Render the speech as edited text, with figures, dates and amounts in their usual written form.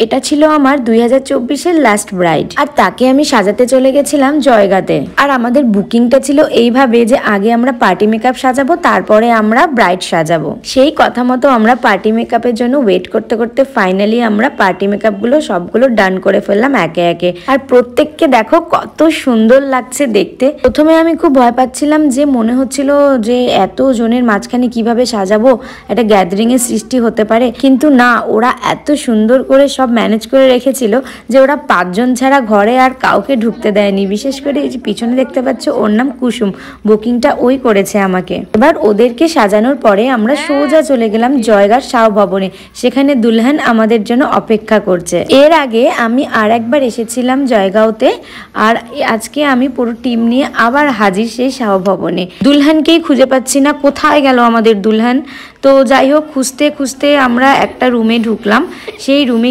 এটা ছিল আমার 2024-এর লাস্ট ব্রাইড, আর তাকে আমি সাজাতে চলে গেছিলাম জয়গাতে। আর আমাদের বুকিংটা ছিল এইভাবে যে আগে আমরা পার্টি মেকআপ সাজাবো, তারপরে আমরা ব্রাইড সাজাবো। সেই কথা মতো আমরা পার্টি মেকআপের জন্য ওয়েট করতে করতে ফাইনালি আমরা পার্টি মেকআপ গুলো সবগুলো ডান করে ফেললাম একে একে। আর প্রত্যেককে দেখো কত সুন্দর লাগছে দেখতে। প্রথমে আমি খুব ভয় পাচ্ছিলাম, যে মনে হচ্ছিল যে এত জনের মাঝখানে কিভাবে সাজাবো, একটা গ্যাদারিং এর সৃষ্টি হতে পারে। কিন্তু না, ওরা এত সুন্দর করে সব ম্যানেজ করে রেখেছিল যে ওরা 5 জন ছাড়া ঘরে আর কাউকে ঢুকতে দেয়নি। বিশেষ করে এই যে পিছনে দেখতে পাচ্ছ, ওর নাম কুসুম, বুকিংটা ওই করেছে আমাকে। এবার ওদেরকে সাজানোর পরে আমরা সোজা চলে গেলাম জয়গার শাহ ভবনে। সেখানে দুলহান আমাদের জন্য অপেক্ষা করছে। এর আগে আমি আর একবার এসেছিলাম জয়গাঁওতে, আর আজকে আমি পুরো টিম নিয়ে আবার হাজির সেই শাহ ভবনে। দুলহানকেই খুঁজে পাচ্ছি না, কোথায় গেল আমাদের দুলহান। তো যাই হোক, খুঁজতে খুঁজতে আমরা একটা রুমে ঢুকলাম। সেই রুমে